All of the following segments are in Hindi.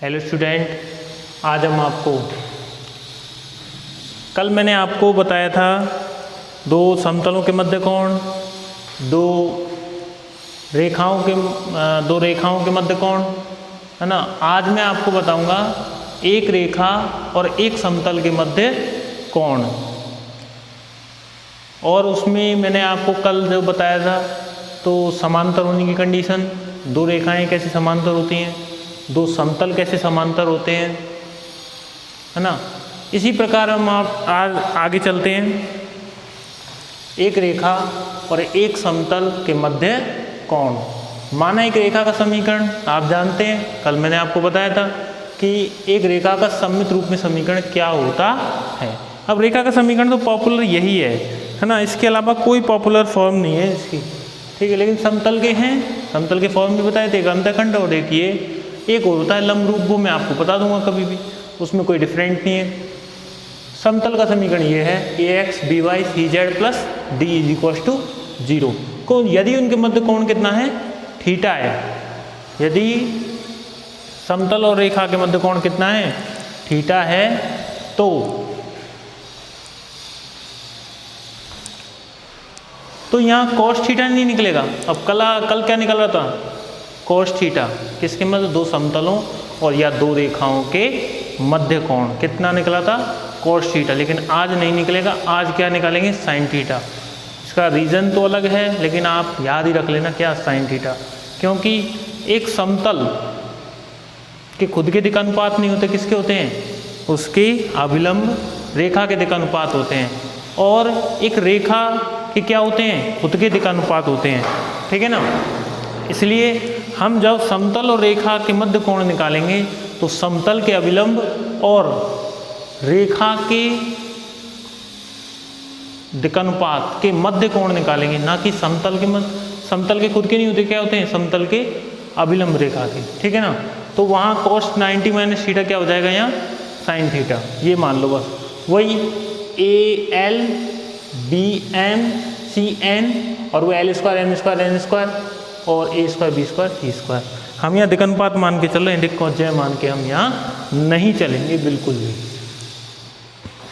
हेलो स्टूडेंट, आज हम आपको कल मैंने आपको बताया था दो समतलों के मध्य कोण, दो रेखाओं के मध्य कोण, है ना। आज मैं आपको बताऊंगा एक रेखा और एक समतल के मध्य कोण। और उसमें मैंने आपको कल जो बताया था तो समांतर होने की कंडीशन, दो रेखाएं कैसे समांतर होती हैं, दो समतल कैसे समांतर होते हैं, है ना। इसी प्रकार हम आज आगे चलते हैं। एक रेखा और एक समतल के मध्य कोण। माना एक रेखा का समीकरण आप जानते हैं, कल मैंने आपको बताया था कि एक रेखा का सममित रूप में समीकरण क्या होता है। अब रेखा का समीकरण तो पॉपुलर यही है ना, इसके अलावा कोई पॉपुलर फॉर्म नहीं है इसकी, ठीक है। लेकिन समतल के हैं, समतल के फॉर्म भी बताए थे, एक अंतःखंड और एक और होता है लंब रूप, वो मैं आपको बता दूंगा कभी भी, उसमें कोई डिफरेंट नहीं है। समतल का समीकरण ये है ax by cz plus d = 0 को, यदि उनके मध्य कोण कितना है, थीटा है। यदि समतल और रेखा के मध्य कोण कितना है, थीटा है, तो यहाँ cos थीटा नहीं निकलेगा। अब कल क्या निकल रहा था, cos थीटा, किसके मध्य, दो समतलों और या दो रेखाओं के मध्य कोण कितना निकला था, cos थीटा। लेकिन आज नहीं निकलेगा, आज क्या निकालेंगे, sin थीटा। इसका रीज़न तो अलग है, लेकिन आप याद ही रख लेना क्या, sin थीटा। क्योंकि एक समतल के खुद के दिक्कनुपात नहीं होते, किसके होते हैं, उसके अभिलंब रेखा के दिक्कनुपात होते हैं। और एक रेखा के क्या होते हैं, खुद के दिक्कनुपात होते हैं, ठीक है ना। इसलिए हम जब समतल और रेखा के मध्य कोण निकालेंगे तो समतल के अभिलंब और रेखा के दिक्कनुपात के मध्य कोण निकालेंगे, ना कि समतल के खुद के नहीं होते, क्या होते हैं, समतल के अभिलंब रेखा के, ठीक है ना। तो वहाँ cos 90 माइनस थीटा क्या हो जाएगा, यहाँ sin थीटा, ये मान लो बस। वही AL BM CN और वो L² M² N² और A² B² C²। हम यहाँ दिक्कनुपात मान के चल रहे हैं, दिक्कजय मान के हम यहाँ नहीं चलेंगे बिल्कुल भी,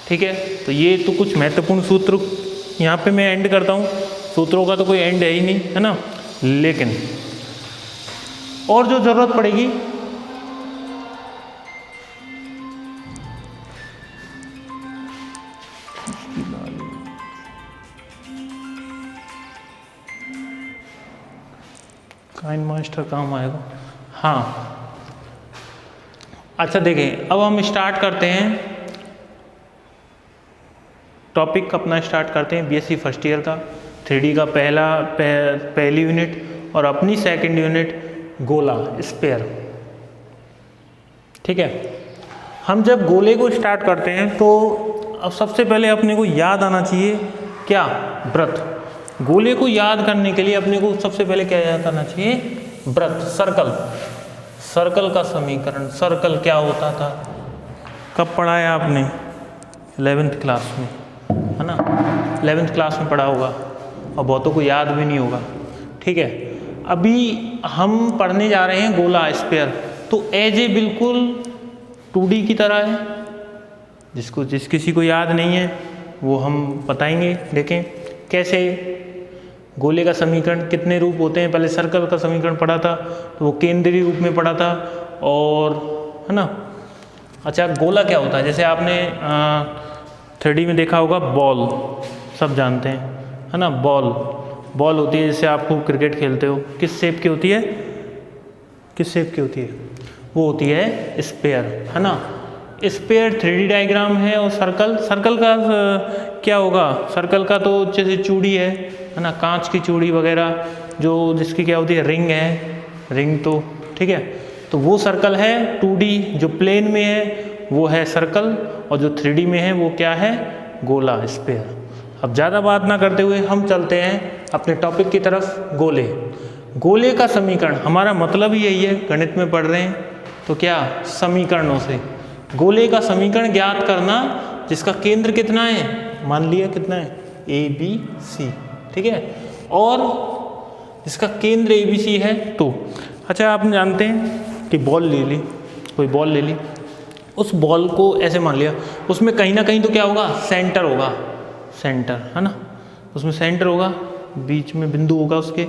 ठीक है। तो ये तो कुछ महत्वपूर्ण सूत्र यहाँ पे मैं एंड करता हूँ। सूत्रों का तो कोई एंड है ही नहीं, है ना। लेकिन और जो जरूरत पड़ेगी, काइन मास्टर काम आएगा, हाँ। अच्छा देखें, अब हम स्टार्ट करते हैं टॉपिक अपना, स्टार्ट करते हैं बीएससी फर्स्ट ईयर का 3D का पहली यूनिट और अपनी सेकंड यूनिट गोला स्फीयर, ठीक है। हम जब गोले को स्टार्ट करते हैं तो अब सबसे पहले अपने को याद आना चाहिए क्या, वृत्त। गोले को याद करने के लिए अपने को सबसे पहले क्या याद करना चाहिए, वृत्त, सर्कल का समीकरण। सर्कल क्या होता था, कब पढ़ाया आपने, 11th क्लास में, है ना। 11th क्लास में पढ़ा होगा और बहुतों को याद भी नहीं होगा, ठीक है। अभी हम पढ़ने जा रहे हैं गोला स्फीयर, तो एज ए बिल्कुल 2D की तरह है। जिस किसी को याद नहीं है वो हम बताएंगे। देखें कैसे गोले का समीकरण, कितने रूप होते हैं। पहले सर्कल का समीकरण पढ़ा था तो वो केंद्रीय रूप में पढ़ा था, और है ना। अच्छा, गोला क्या होता है, जैसे आपने 3D में देखा होगा, बॉल सब जानते हैं, है ना। बॉल होती है, जैसे आप खूब क्रिकेट खेलते हो, किस शेप की होती है, किस शेप की होती है, वो होती है स्फीयर, है ना। स्फीयर 3D डायग्राम है। और सर्कल का क्या होगा, सर्कल का तो जैसे चूड़ी है ना, कांच की चूड़ी वगैरह, जो जिसकी क्या होती है, रिंग है, रिंग तो ठीक है। तो वो सर्कल है 2D, जो प्लेन में है वो है सर्कल, और जो 3D में है वो क्या है, गोला स्फीयर। अब ज़्यादा बात ना करते हुए हम चलते हैं अपने टॉपिक की तरफ। गोले का समीकरण, हमारा मतलब ही यही है, गणित में पढ़ रहे हैं तो क्या, समीकरणों से गोले का समीकरण ज्ञात करना, जिसका केंद्र कितना है, मान लिया कितना है, ABC, ठीक है। और इसका केंद्र ABC है तो, अच्छा आप जानते हैं कि बॉल ले ली, कोई बॉल ले ली, उस बॉल को ऐसे मान लिया, उसमें कहीं ना कहीं तो क्या होगा, सेंटर होगा, सेंटर है ना, उसमें सेंटर होगा, बीच में बिंदु होगा उसके,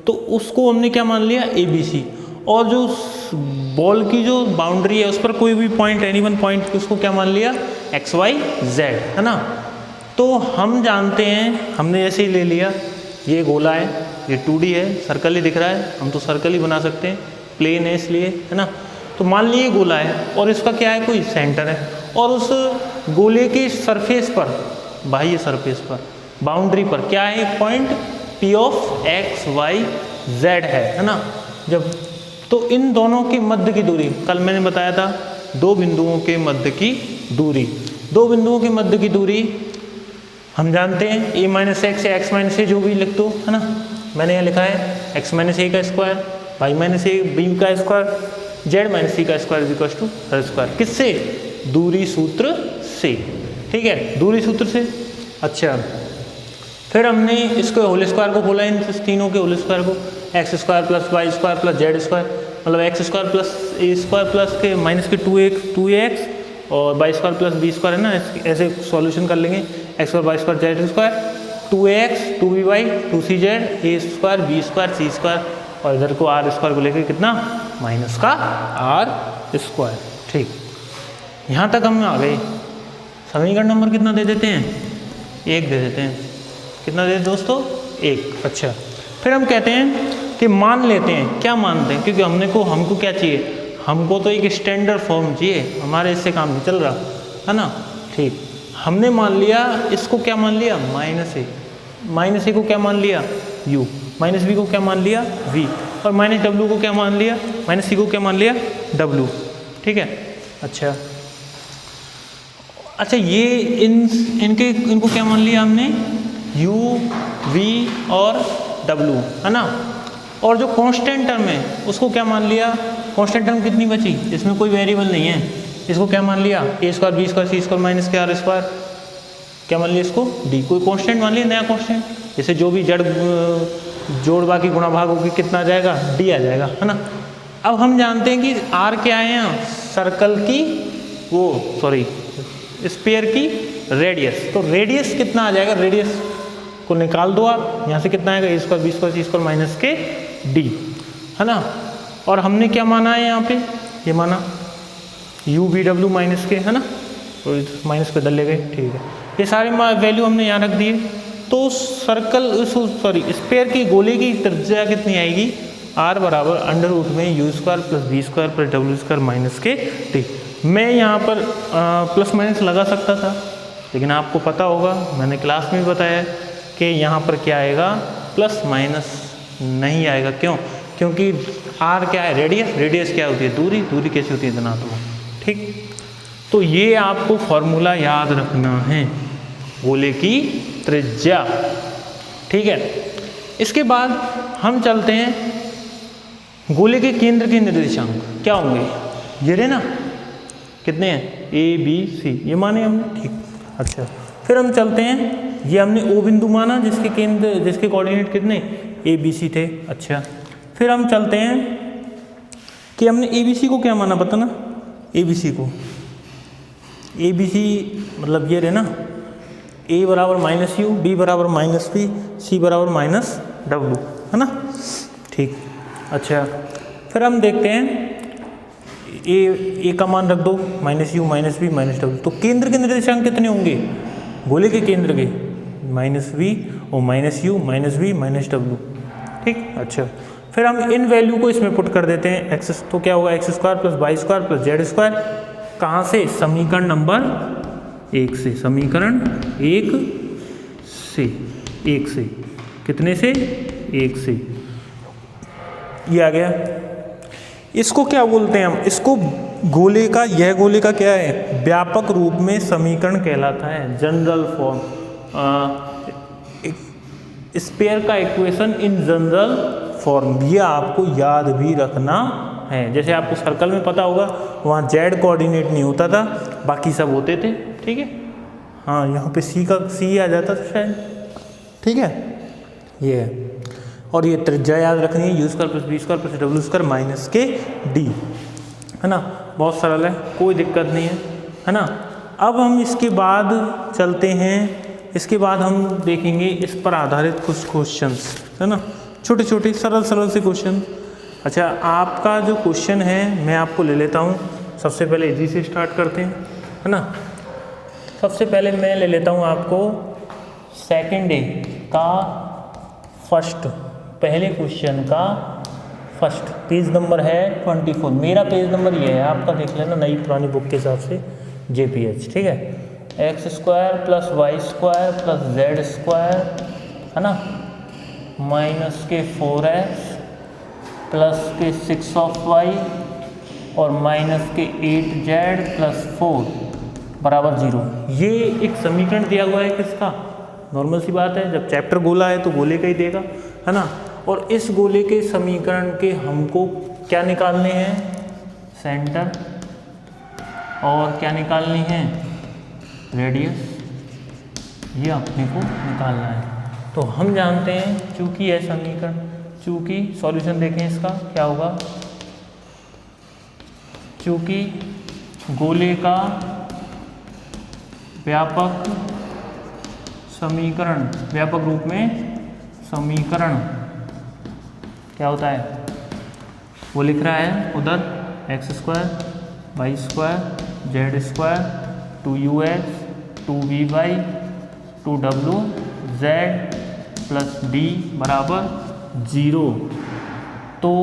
तो उसको हमने क्या मान लिया, ABC। और जो बॉल की जो बाउंड्री है उस पर कोई भी पॉइंट, एनी वन पॉइंट, उसको क्या मान लिया, XYZ है ना। तो हम जानते हैं, हमने ऐसे ही ले लिया, ये गोला है, ये 2D है, सर्कल ही दिख रहा है, हम तो सर्कल ही बना सकते हैं, प्लेन है इसलिए, है ना। तो मान लीजिए गोला है और इसका क्या है, कोई सेंटर है, और उस गोले के सरफेस पर, बाह्य सरफेस पर, बाउंड्री पर क्या है, एक पॉइंट P ऑफ XYZ है ना। जब तो इन दोनों के मध्य की दूरी, कल मैंने बताया था, दो बिंदुओं के मध्य की दूरी, दो बिंदुओं के मध्य की दूरी हम जानते हैं A माइनस एक्स या X माइनस ए, जो भी लिख दो है ना। मैंने यहाँ लिखा है X माइनस ए का square, y minus a b का स्क्वायर, जेड माइनस सी का square equal to r square, किससे, दूरी सूत्र से, ठीक है, दूरी सूत्र से। अच्छा, फिर हमने इसको होल स्क्वायर को खोला, इन तीनों के होल स्क्वायर को, x square plus y square plus z square, मतलब x square plus a square plus k minus k 2x और y square plus b square है ना, ऐसे सॉल्यूशन कर लेंगे, x square y square z square, 2x 2by 2cz a square b square c square, और इधर को आर स्क्वायर को लेकर कितना, माइनस का आर स्क्वायर। ठीक, यहाँ तक हम आ गए। समीकरण नंबर कितना दे देते हैं, 1 दे देते हैं, कितना दे दोस्तों, 1। अच्छा, फिर हम कहते हैं कि मान लेते हैं, क्या मानते हैं, क्योंकि हमको क्या चाहिए, हमको तो एक स्टैंडर्ड फॉर्म चाहिए, हमारे इससे काम नहीं चल रहा है ना। ठीक, हमने मान लिया, इसको क्या मान लिया, माइनस ए को क्या मान लिया, u, माइनस बी को क्या मान लिया, v, और माइनस w को क्या मान लिया, माइनस सी को क्या मान लिया, w। ठीक है। अच्छा ये इनको क्या मान लिया हमने, u, v और w है ना। और जो कांस्टेंट टर्म है उसको क्या मान लिया, कांस्टेंट टर्म कितनी बची, इसमें कोई वेरिएबल नहीं है, इसको क्या मान लिया, a square b square c square minus k r square, क्या मान लिया इसको, d, कोई कांस्टेंट मान लिया, नया कांस्टेंट, जैसे जो भी जड़ जोड़ बाकी गुणा भाग होगी कितना आ जाएगा, d आ जाएगा है ना। अब हम जानते हैं कि r क्या है यहाँ, सर्कल की स्फीयर की रेडियस, तो रेडियस कितना आ जाएगा, रेडियस को निकाल दो आप, यहाँ से कितना आएगा, a square b square c square minus k d है ना। और हमने क्या माना है यहाँ पे, ये माना u v w माइनस के है ना, तो माइनस पे डले गए, ठीक है। ये सारे वैल्यू हमने यहाँ रख दिए, तो स्फीयर की गोले की त्रिज्या कितनी आएगी, r बराबर अंडर रूट में u square plus b square plus डब्ल्यू स्क्वायर माइनस के टी। मैं यहाँ पर प्लस माइनस लगा सकता था, लेकिन आपको पता होगा, मैंने क्लास में भी बताया कि यहाँ पर क्या आएगा, प्लस माइनस नहीं आएगा। क्यों, क्योंकि r क्या है, रेडियस क्या होती है, दूरी कैसी होती है, धनात्मक। ठीक, तो ये आपको फॉर्मूला याद रखना है, गोले की त्रिज्या। ठीक है, इसके बाद हम चलते हैं गोले के केंद्र के निर्देशांक क्या होंगे, ये रहे ना, कितने हैं, ABC, ये माने हमने। ठीक, अच्छा, फिर हम चलते हैं, ये हमने O बिंदु माना जिसके कोऑर्डिनेट कितने, ABC थे। अच्छा, फिर हम चलते हैं कि हमने ABC को क्या माना, पता ना, ABC मतलब ये रहे ना, A बराबर माइनस यू, B बराबर माइनस पी, C बराबर माइनस W है ना। ठीक, अच्छा, फिर हम देखते हैं A का मान रख दो, minus u minus b minus W, तो केंद्र के निर्देशांक कितने होंगे, गोले के केंद्र के, माइनस v और minus u minus b minus W। ठीक, अच्छा, फिर हम इन वैल्यू को इसमें पुट कर देते हैं, एक्स, तो क्या होगा, x square plus y square plus z square, कहाँ से, समीकरण नंबर 1 से, समीकरण 1 से, कितने से, 1 से, ये आ गया। इसको क्या बोलते हैं हम, इसको गोले का क्या है, व्यापक रूप में समीकरण कहलाता है, जनरल फॉर्म, स्फीयर का इक्वेशन इन जनरल फॉर्म, ये आपको याद भी रखना है। जैसे आपको सर्कल में पता होगा, वहाँ जेड कोऑर्डिनेट नहीं होता था, बाकी सब होते थे। ठीक है, हाँ, यहाँ पे सी आ जाता था शायद। ठीक है, ये है, और ये त्रिज्या याद रखनी है, u square plus b square plus डब्ल्यू स्क्वायर माइनस के डी है ना। बहुत सरल है, कोई दिक्कत नहीं है ना। अब हम इसके बाद चलते हैं, इसके बाद हम देखेंगे इस पर आधारित कुछ क्वेश्चंस, है ना, छोटे छोटे सरल सरल से क्वेश्चन। अच्छा, आपका जो क्वेश्चन है मैं आपको ले लेता हूँ। सबसे पहले इजी से स्टार्ट करते हैं, है ना। सबसे पहले मैं ले लेता हूँ आपको सेकेंड डे का फर्स्ट, पहले क्वेश्चन का फर्स्ट। पेज नंबर है 24, मेरा पेज नंबर ये है, आपका देख लेना नई पुरानी बुक के हिसाब से JPH, ठीक है। x² + y² + z², है ना, -4x + 6y और -8z + 4 = 0। ये एक समीकरण दिया हुआ है किसका, नॉर्मल सी बात है, जब चैप्टर गोला है तो गोले का ही देगा, है ना। और इस गोले के समीकरण के हमको क्या निकालने हैं, सेंटर, और क्या निकालनी है, रेडियस, ये अपने को निकालना है। तो हम जानते हैं चूंकि यह समीकरण, चूंकि सॉल्यूशन देखें इसका क्या होगा, चूंकि गोले का व्यापक समीकरण, व्यापक रूप में समीकरण क्या होता है, वो लिख रहा है उधर x² y² z² 2ux 2vy 2wz + d = 0। तो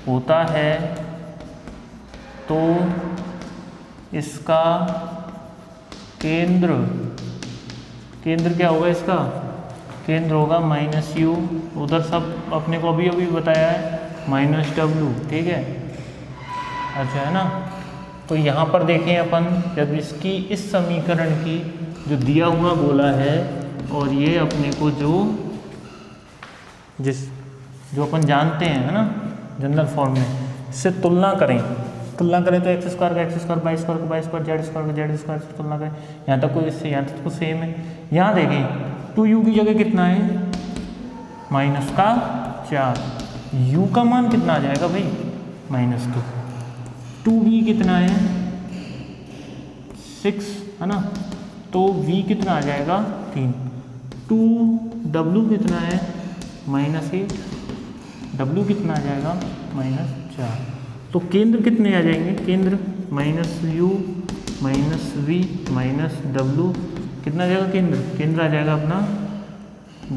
होता है, तो इसका केंद्र, केंद्र क्या होगा, इसका केंद्र होगा -u, उधर सब अपने को अभी अभी बताया है -w, ठीक है। अच्छा, है ना। तो यहाँ पर देखें अपन, जब इसकी इस समीकरण की जो दिया हुआ गोला है और ये अपने को जो अपन जानते हैं, है ना, जनरल फॉर्म में, इससे तुलना करें तो x² का x², y² का y², z² का z² से तुलना करें, यहाँ तक को इससे यहाँ तक को सेम है। यहाँ देखें 2u की जगह कितना है, -4, u का मान कितना आ जाएगा भाई, -2, 2v कितना है 6, है ना, तो v कितना आ जाएगा 3, 2w कितना है -8, w कितना आ जाएगा -4। तो केंद्र कितने आ जाएंगे, केंद्र -u -v -w कितना आ जाएगा, केंद्र आ जाएगा अपना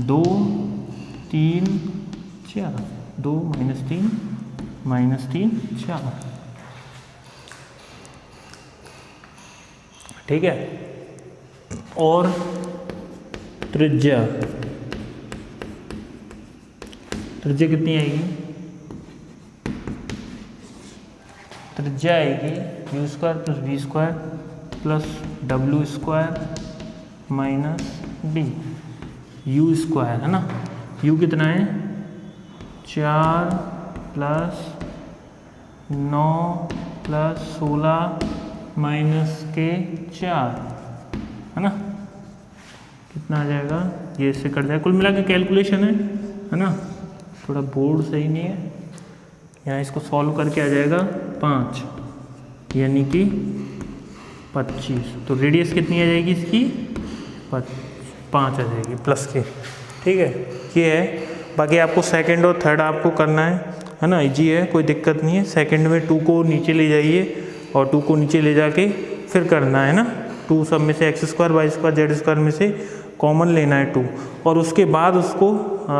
2 3 4, 2 -3 4, ठीक है। और त्रिज्या कितनी आएगी, त्रिज्या आएगी u² + v² + w² - d, u², है ना। u कितना है 4 + 9 + 16 - 4, है ना, कितना आ जाएगा, ये इससे कट जाएगा। कुल मिला के कैलकुलेशन है ना, थोड़ा बोर्ड सही नहीं है, यहाँ इसको सॉल्व करके आ जाएगा 5, यानी कि 25। तो रेडियस कितनी आ जाएगी इसकी, 5 आ जाएगी प्लस के, ठीक है। ये है, बाकी आपको सेकंड और थर्ड आपको करना है ना, इजी है, कोई दिक्कत नहीं है। सेकंड में 2 को नीचे ले जाइए और 2 को नीचे ले जाके फिर करना है ना, 2 सब में से x² y² z² में से कॉमन लेना है 2, और उसके बाद उसको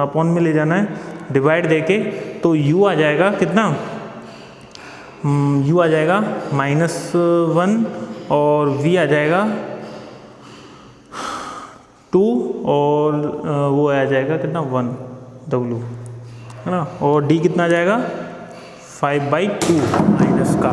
अपॉन में ले जाना है, डिवाइड देके, तो u आ जाएगा कितना, u आ जाएगा -1 और v आ जाएगा 2 और वो आ जाएगा कितना 1 w, है ना, और d कितना आ जाएगा 5/2 माइनस का